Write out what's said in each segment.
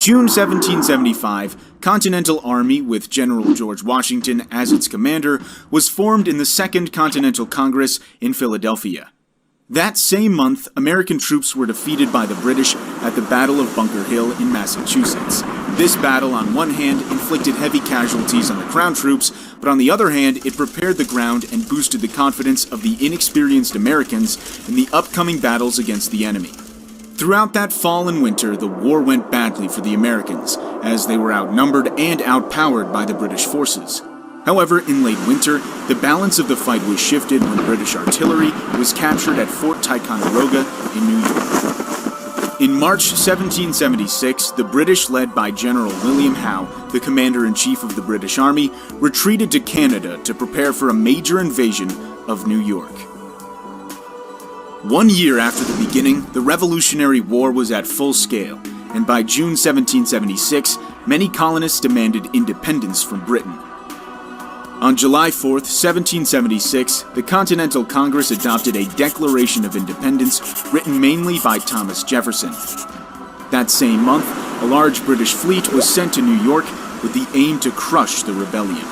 June 1775, Continental Army with General George Washington as its commander was formed in the Second Continental Congress in Philadelphia. That same month, American troops were defeated by the British at the Battle of Bunker Hill in Massachusetts. This battle, on one hand, inflicted heavy casualties on the Crown troops, but on the other hand, it prepared the ground and boosted the confidence of the inexperienced Americans in the upcoming battles against the enemy. Throughout that fall and winter, the war went badly for the Americans, as they were outnumbered and outpowered by the British forces. However, in late winter, the balance of the fight was shifted when British artillery was captured at Fort Ticonderoga in New York. In March 1776, the British, led by General William Howe, the commander-in-chief of the British Army, retreated to Canada to prepare for a major invasion of New York. 1 year after the beginning, the Revolutionary War was at full scale, and by June 1776, many colonists demanded independence from Britain. On July 4, 1776, the Continental Congress adopted a Declaration of Independence written mainly by Thomas Jefferson. That same month, a large British fleet was sent to New York with the aim to crush the rebellion.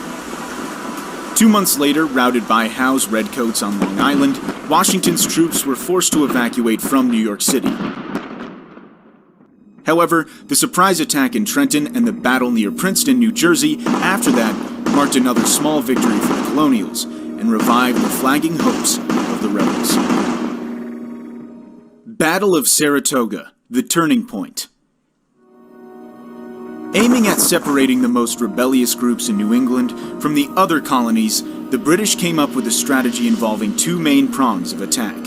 2 months later, routed by Howe's redcoats on Long Island, Washington's troops were forced to evacuate from New York City. However, the surprise attack in Trenton and the battle near Princeton, New Jersey, after that, marked another small victory for the colonials and revived the flagging hopes of the rebels. Battle of Saratoga, the turning point. Aiming at separating the most rebellious groups in New England from the other colonies, the British came up with a strategy involving two main prongs of attack.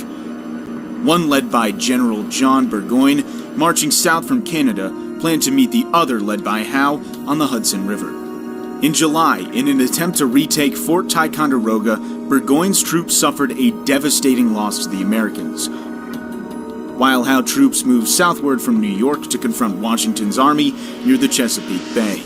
One led by General John Burgoyne, marching south from Canada, planned to meet the other led by Howe on the Hudson River. In July, in an attempt to retake Fort Ticonderoga, Burgoyne's troops suffered a devastating loss to the Americans. While Howe troops moved southward from New York to confront Washington's army near the Chesapeake Bay.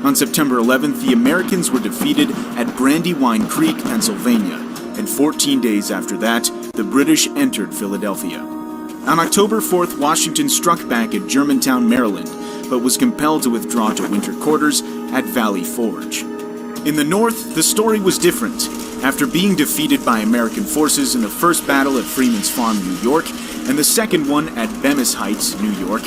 On September 11th, the Americans were defeated at Brandywine Creek, Pennsylvania, and 14 days after that, the British entered Philadelphia. On October 4th, Washington struck back at Germantown, Maryland, but was compelled to withdraw to winter quarters at Valley Forge. In the north, the story was different. After being defeated by American forces in the first battle at Freeman's Farm, New York, and the second one at Bemis Heights, New York,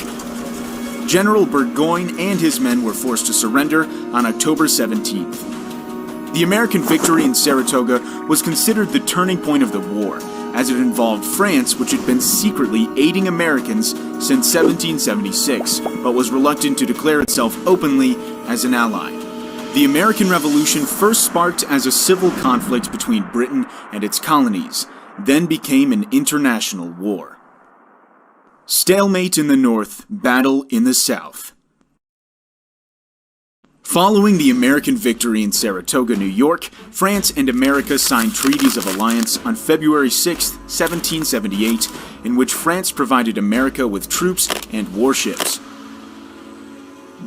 General Burgoyne and his men were forced to surrender on October 17th. The American victory in Saratoga was considered the turning point of the war, as it involved France, which had been secretly aiding Americans since 1776, but was reluctant to declare itself openly as an ally. The American Revolution first sparked as a civil conflict between Britain and its colonies, then became an international war. Stalemate in the North, battle in the South. Following the American victory in Saratoga, New York, France and America signed treaties of alliance on February 6, 1778, in which France provided America with troops and warships.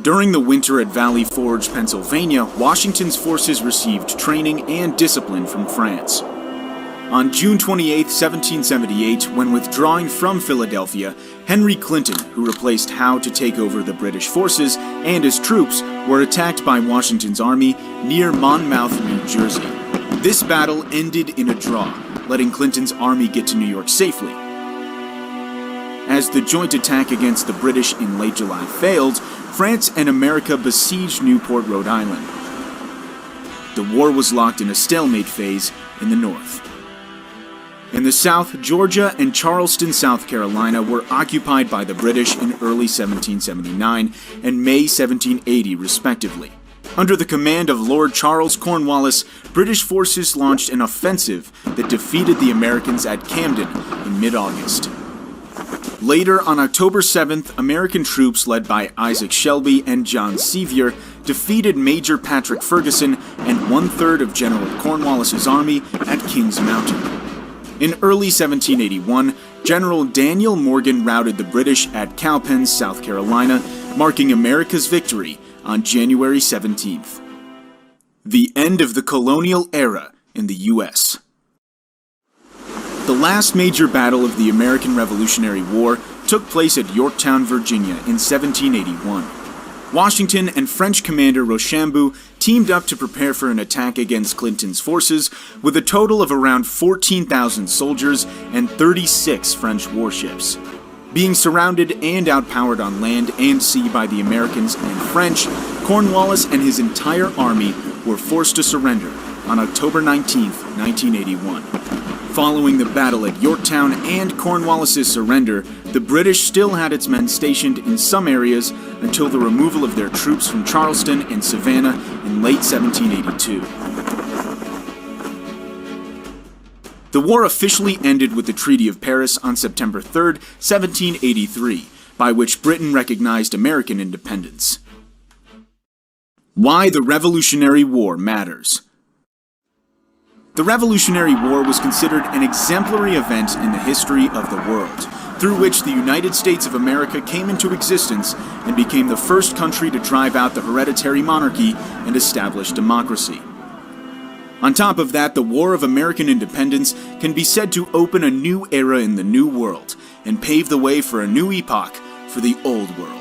During the winter at Valley Forge, Pennsylvania, Washington's forces received training and discipline from France. On June 28, 1778, when withdrawing from Philadelphia, Henry Clinton, who replaced Howe to take over the British forces, and his troops were attacked by Washington's army near Monmouth, New Jersey. This battle ended in a draw, letting Clinton's army get to New York safely. As the joint attack against the British in late July failed, France and America besieged Newport, Rhode Island. The war was locked in a stalemate phase in the north. In the south, Georgia and Charleston, South Carolina were occupied by the British in early 1779 and May 1780, respectively. Under the command of Lord Charles Cornwallis, British forces launched an offensive that defeated the Americans at Camden in mid-August. Later, on October 7th, American troops led by Isaac Shelby and John Sevier defeated Major Patrick Ferguson and one-third of General Cornwallis's army at Kings Mountain. In early 1781, General Daniel Morgan routed the British at Cowpens, South Carolina, marking America's victory on January 17th. The end of the colonial era in the U.S. The last major battle of the American Revolutionary War took place at Yorktown, Virginia in 1781. Washington and French commander Rochambeau teamed up to prepare for an attack against Clinton's forces with a total of around 14,000 soldiers and 36 French warships. Being surrounded and outpowered on land and sea by the Americans and French, Cornwallis and his entire army were forced to surrender on October 19, 1981. Following the battle at Yorktown and Cornwallis's surrender, the British still had its men stationed in some areas until the removal of their troops from Charleston and Savannah in late 1782. The war officially ended with the Treaty of Paris on September 3, 1783, by which Britain recognized American independence. Why the Revolutionary War matters. The Revolutionary War was considered an exemplary event in the history of the world, through which the United States of America came into existence and became the first country to drive out the hereditary monarchy and establish democracy. On top of that, the War of American Independence can be said to open a new era in the New World and pave the way for a new epoch for the Old World.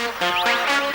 Thank you.